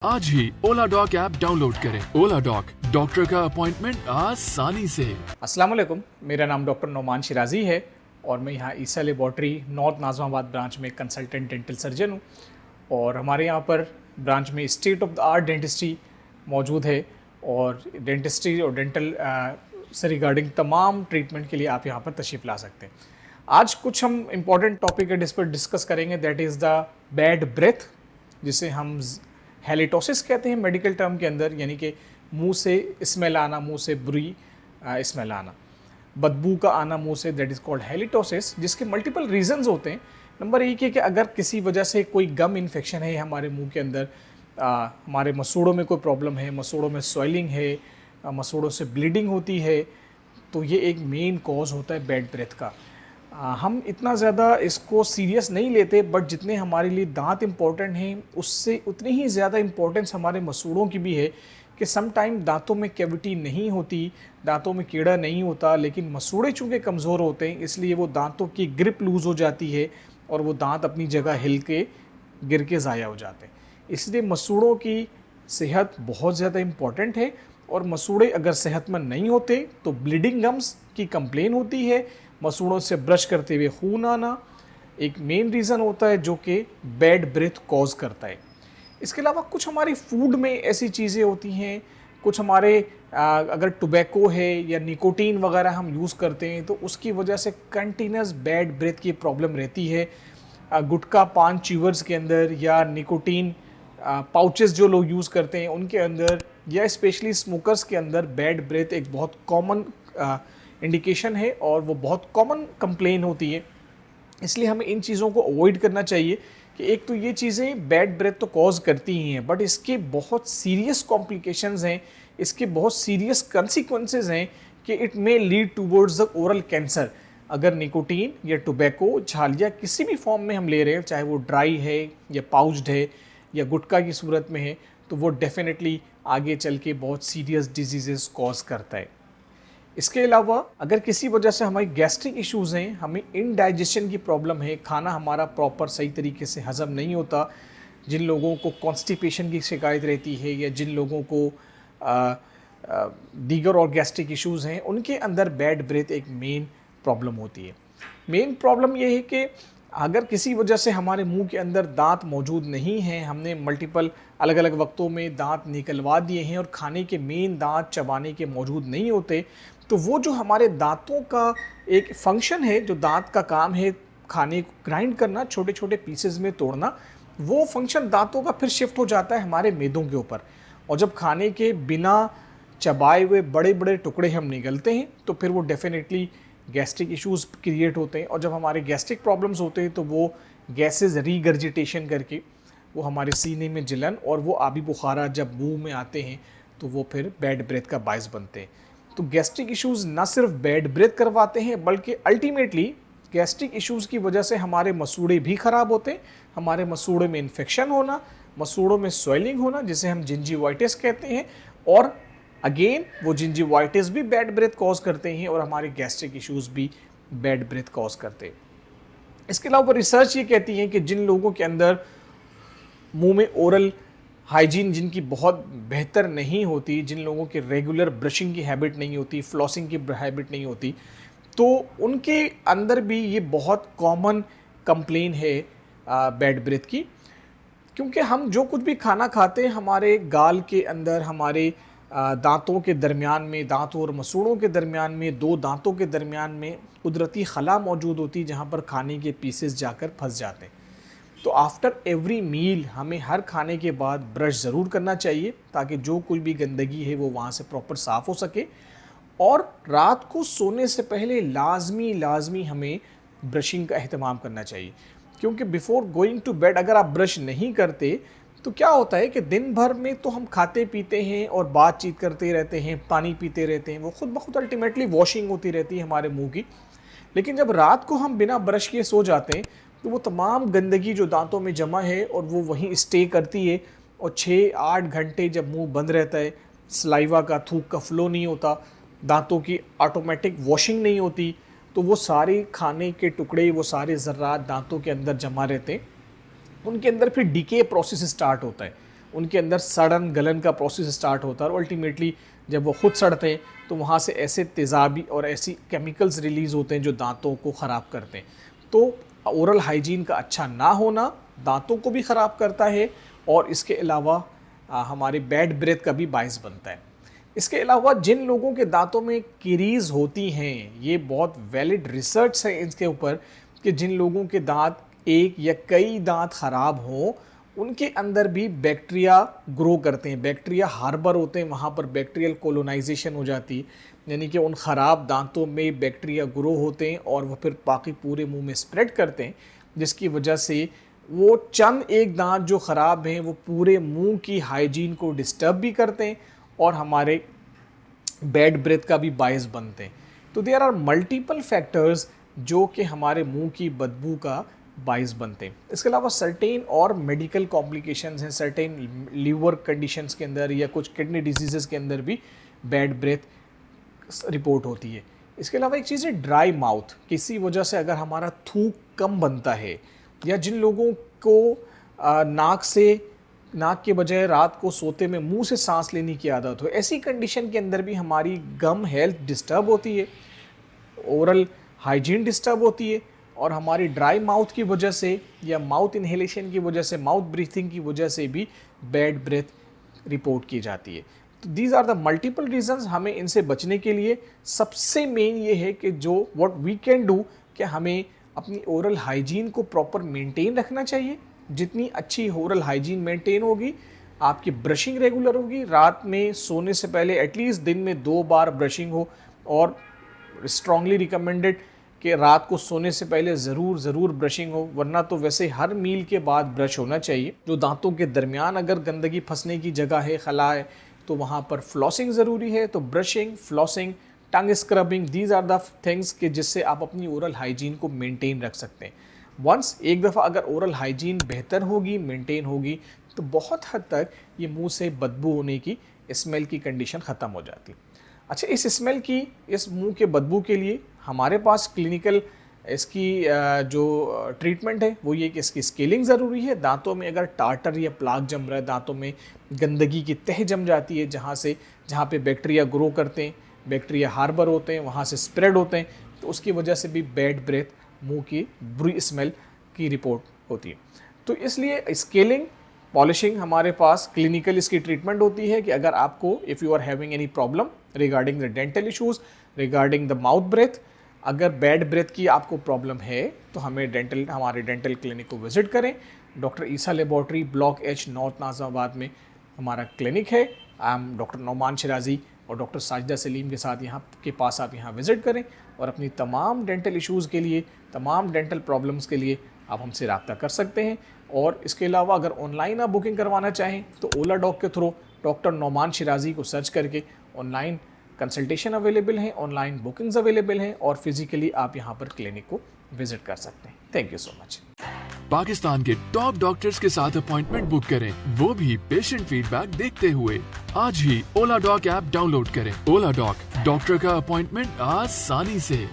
आज ही ओला dock app download करें। ओला dock, doctor का अपॉइंटमेंट आसानी से। अस्सलाम वालेकुम, मेरा नाम डॉक्टर नोमान शिराजी है और मैं यहाँ ईसा लेबॉर्ट्री नॉर्थ नाज़माबाद ब्रांच में कंसल्टेंट डेंटल सर्जन हूँ। और हमारे यहाँ पर ब्रांच में state of the art dentistry मौजूद है और डेंटिस्ट्री और डेंटल से रिगार्डिंग तमाम ट्रीटमेंट के लिए आप यहाँ पर तशरीफ़ ला सकते हैं। आज कुछ हम इम्पॉर्टेंट टॉपिक है जिस पर डिस्कस करेंगे, that is the bad breath, जिसे हम हैलिटोसिस कहते हैं मेडिकल टर्म के अंदर, यानी कि मुंह से स्मेल आना, मुंह से बुरी स्मेल आना, बदबू का आना मुंह से, दैट इज़ कॉल्ड हैलिटोसिस, जिसके मल्टीपल रीजंस होते हैं। नंबर एक है कि अगर किसी वजह से कोई गम इन्फेक्शन है हमारे मुंह के अंदर, हमारे मसूड़ों में कोई प्रॉब्लम है, मसूड़ों में स्वेलिंग है, मसूड़ों से ब्लीडिंग होती है, तो ये एक मेन कॉज होता है बैड ब्रेथ का। हम इतना ज़्यादा इसको सीरियस नहीं लेते, बट जितने हमारे लिए दांत इम्पॉर्टेंट हैं उससे उतनी ही ज़्यादा इम्पोर्टेंस हमारे मसूड़ों की भी है कि सम टाइम दांतों में कैविटी नहीं होती, दांतों में कीड़ा नहीं होता, लेकिन मसूड़े चूँकि कमज़ोर होते हैं इसलिए वो दांतों की ग्रिप लूज़ हो जाती है और वो दांत अपनी जगह हिल के गिर के ज़ाया हो जाते हैं। इसलिए मसूड़ों की सेहत बहुत ज़्यादा इम्पॉर्टेंट है और मसूड़े अगर सेहतमंद नहीं होते तो ब्लीडिंग गम्स की कंप्लेन होती है, मसूड़ों से ब्रश करते हुए खून आना एक मेन रीज़न होता है जो कि बैड ब्रेथ कॉज करता है। इसके अलावा कुछ हमारी फूड में ऐसी चीज़ें होती हैं, कुछ हमारे अगर टोबैको है या निकोटीन वगैरह हम यूज़ करते हैं तो उसकी वजह से कंटिन्यूस बैड ब्रेथ की प्रॉब्लम रहती है। गुटखा पान च्यूवर्स के अंदर या निकोटीन पाउचेस जो लोग यूज़ करते हैं उनके अंदर या स्पेशली स्मोकर्स के अंदर बैड ब्रेथ एक बहुत कॉमन इंडिकेशन है और वो बहुत कॉमन कंप्लेन होती है। इसलिए हमें इन चीज़ों को अवॉइड करना चाहिए कि एक तो ये चीज़ें बैड ब्रेथ तो कॉज करती ही हैं, बट इसके बहुत सीरियस कॉम्प्लिकेशंस हैं, इसके बहुत सीरियस कंसिक्वेंसेस हैं कि it may lead towards the oral cancer. अगर निकोटीन या टोबैको छालिया किसी भी फॉर्म में हम ले रहे हैं, चाहे वो ड्राई है या पाउच्ड है या गुटखा की सूरत में है, तो वो डेफिनेटली आगे चल के बहुत सीरियस डिजीज़ेस कॉज करता है। इसके अलावा अगर किसी वजह से हमारी गैस्ट्रिक इश्यूज़ हैं, हमें इनडाइजेशन की प्रॉब्लम है, खाना हमारा प्रॉपर सही तरीके से हज़म नहीं होता, जिन लोगों को कॉन्स्टिपेशन की शिकायत रहती है या जिन लोगों को दीगर और गैस्ट्रिक इश्यूज़ हैं, उनके अंदर बैड ब्रेथ एक मेन प्रॉब्लम होती है। मेन प्रॉब्लम ये है कि अगर किसी वजह से हमारे मुंह के अंदर दांत मौजूद नहीं हैं, हमने मल्टीपल अलग अलग वक्तों में दांत निकलवा दिए हैं और खाने के मेन दांत चबाने के मौजूद नहीं होते, तो वो जो हमारे दांतों का एक फंक्शन है, जो दांत का काम है खाने को ग्राइंड करना, छोटे छोटे पीसेस में तोड़ना, वो फंक्शन दांतों का फिर शिफ्ट हो जाता है हमारे मेदों के ऊपर। और जब खाने के बिना चबाए हुए बड़े बड़े टुकड़े हम निगलते हैं तो फिर वो डेफिनेटली गैस्ट्रिक इश्यूज़ क्रिएट होते हैं और जब हमारे गैस्ट्रिक प्रॉब्लम्स होते हैं तो वो गैसेस रीगर्जिटेशन करके वो हमारे सीने में जलन और वो आबी बुखारा जब मुंह में आते हैं तो वो फिर बैड ब्रेथ का बायस बनते हैं। तो गैस्ट्रिक इश्यूज़ ना सिर्फ बैड ब्रेथ करवाते हैं बल्कि अल्टीमेटली गैस्ट्रिक इश्यूज़ की वजह से हमारे मसूड़े भी ख़राब होते हैं, हमारे मसूड़े में इन्फेक्शन होना, मसूड़ों में स्वेलिंग होना जिसे हम जिंजिवाइटिस कहते हैं, और अगेन वो जिंजिवाइटिस भी बैड ब्रेथ कॉज करते हैं और हमारे गैस्ट्रिक इश्यूज़ भी बैड ब्रेथ कॉज करते हैं। इसके अलावा रिसर्च ये कहती है कि जिन लोगों के अंदर मुंह में ओरल हाइजीन जिनकी बहुत बेहतर नहीं होती, जिन लोगों की रेगुलर ब्रशिंग की हैबिट नहीं होती, फ्लॉसिंग की हैबिट नहीं होती, तो उनके अंदर भी ये बहुत कॉमन कंप्लेन है बैड ब्रेथ की। क्योंकि हम जो कुछ भी खाना खाते हैं हमारे गाल के अंदर, हमारे दांतों के दरमियान में, दांतों और मसूड़ों के दरमियान में, दो दांतों के दरमियान में कुदरती खला मौजूद होती है जहाँ पर खाने के पीसेस जाकर फंस जाते हैं। तो आफ्टर एवरी मील हमें हर खाने के बाद ब्रश ज़रूर करना चाहिए ताकि जो कोई भी गंदगी है वो वहाँ से प्रॉपर साफ़ हो सके। और रात को सोने से पहले लाजमी हमें ब्रशिंग का अहतमाम करना चाहिए, क्योंकि बिफ़ोर गोइंग टू बेड अगर आप ब्रश नहीं करते तो क्या होता है कि दिन भर में तो हम खाते पीते हैं और बातचीत करते रहते हैं, पानी पीते रहते हैं, वो खुद ब खुद अल्टीमेटली वॉशिंग होती रहती है हमारे मुंह की। लेकिन जब रात को हम बिना ब्रश किए सो जाते हैं तो वो तमाम गंदगी जो दांतों में जमा है और वो वहीं स्टे करती है और 6-8 घंटे जब मुंह बंद रहता है, सलाइवा का, थूक का फ्लो नहीं होता, दांतों की ऑटोमेटिक वॉशिंग नहीं होती, तो वो सारे खाने के टुकड़े, वो सारे ज़र्रात दांतों के अंदर जमा रहते हैं, उनके अंदर फिर डीके प्रोसेस स्टार्ट होता है उनके अंदर सड़न गलन का प्रोसेस स्टार्ट होता है और अल्टीमेटली जब वो खुद सड़ते हैं तो वहाँ से ऐसे तेज़ाबी और ऐसी केमिकल्स रिलीज़ होते हैं जो दांतों को ख़राब करते हैं। तो ओरल हाइजीन का अच्छा ना होना दांतों को भी ख़राब करता है और इसके अलावा हमारे बैड ब्रेथ का भी बायस बनता है। इसके अलावा जिन लोगों के दांतों में किरीज़ होती हैं, ये बहुत वैलिड रिसर्च है इसके ऊपर कि जिन लोगों के दांत एक या कई दांत ख़राब हों उनके अंदर भी बैक्टीरिया ग्रो करते हैं, बैक्टीरिया हार्बर होते हैं, वहाँ पर बैक्टीरियल कोलोनाइजेशन हो जाती है, यानी कि उन ख़राब दांतों में बैक्टीरिया ग्रो होते हैं और वह फिर बाकी पूरे मुंह में स्प्रेड करते हैं, जिसकी वजह से वो चंद एक दांत जो ख़राब हैं वो पूरे मुंह की हाइजीन को डिस्टर्ब भी करते हैं और हमारे बैड ब्रेथ का भी बायस बनते हैं। तो देयर आर मल्टीपल फैक्टर्स जो कि हमारे मुंह की बदबू का बायस बनते हैं। इसके अलावा सर्टेन और मेडिकल कॉम्प्लिकेशंस हैं, सर्टेन लीवर कंडीशंस के अंदर या कुछ किडनी डिजीज़ के अंदर भी बैड ब्रेथ रिपोर्ट होती है। इसके अलावा एक चीज़ है ड्राई माउथ, किसी वजह से अगर हमारा थूक कम बनता है या जिन लोगों को नाक के बजाय रात को सोते में मुंह से सांस लेने की आदत हो, ऐसी कंडीशन के अंदर भी हमारी गम हेल्थ डिस्टर्ब होती है, ओरल हाइजीन डिस्टर्ब होती है और हमारी ड्राई माउथ की वजह से या माउथ इन्हेलेशन की वजह से, माउथ ब्रीथिंग की वजह से भी बैड ब्रेथ रिपोर्ट की जाती है। तो these are the multiple reasons. हमें इनसे बचने के लिए सबसे मेन ये है कि जो व्हाट वी कैन डू कि हमें अपनी ओरल हाइजीन को प्रॉपर मेंटेन रखना चाहिए। जितनी अच्छी ओरल हाइजीन मेंटेन होगी, आपकी ब्रशिंग रेगुलर होगी, रात में सोने से पहले एटलीस्ट दिन में 2 बार ब्रशिंग हो और स्ट्रांगली रिकमेंडेड कि रात को सोने से पहले ज़रूर ब्रशिंग हो, वरना तो वैसे हर मील के बाद ब्रश होना चाहिए। जो दांतों के दरमियान अगर गंदगी फंसने की जगह है, खला है, तो वहाँ पर फ्लॉसिंग ज़रूरी है। तो brushing, flossing, tongue scrubbing, these are the things कि जिससे आप अपनी ओरल हाइजीन को मेंटेन रख सकते हैं। वंस एक दफ़ा अगर ओरल हाइजीन बेहतर होगी, मेंटेन होगी, तो बहुत हद तक ये मुंह से बदबू होने की, स्मेल की कंडीशन ख़त्म हो जाती है। अच्छा, इस स्मेल की, इस मुंह के बदबू के लिए हमारे पास क्लिनिकल इसकी जो ट्रीटमेंट है वो ये कि इसकी स्केलिंग ज़रूरी है। दांतों में अगर टार्टर या प्लाक जम रहा है, दांतों में गंदगी की तह जम जाती है जहाँ पे बैक्टीरिया ग्रो करते हैं, बैक्टीरिया हार्बर होते हैं, वहाँ से स्प्रेड होते हैं, तो उसकी वजह से भी बैड ब्रेथ, मुंह की बुरी स्मेल की रिपोर्ट होती है। तो इसलिए स्केलिंग, पॉलिशिंग हमारे पास क्लिनिकल इसकी ट्रीटमेंट होती है कि अगर आपको if you are having any problem regarding the dental issues, regarding the mouth breath, अगर बैड ब्रेथ की आपको प्रॉब्लम है तो हमारे डेंटल क्लिनिक को विज़िट करें। Doctor Essa laboratory, block H, north Nazimabad में हमारा क्लिनिक है। I am doctor Noman Shirazi और डॉक्टर साजिदा सलीम के साथ यहाँ के पास आप यहाँ विज़िट करें और अपनी तमाम डेंटल इश्यूज़ के लिए, तमाम डेंटल प्रॉब्लम्स के लिए आप हमसे रब्ता कर सकते हैं। और इसके अलावा अगर ऑनलाइन आप बुकिंग करवाना चाहें तो ओला डॉक के थ्रू डॉक्टर नोमान शिराजी को सर्च करके ऑनलाइन कंसल्टेशन अवेलेबल हैं, ऑनलाइन बुकिंग्स अवेलेबल हैं और फिजिकली आप यहाँ पर क्लिनिक को विजिट कर सकते हैं। Thank you so much. Pakistan के टॉप डॉक्टर्स के साथ अपॉइंटमेंट बुक करें, वो भी पेशेंट फीडबैक देखते हुए। आज ही ओला डॉक ऐप डाउनलोड करें। ओला डॉक, डॉक्टर का अपॉइंटमेंट आसानी से।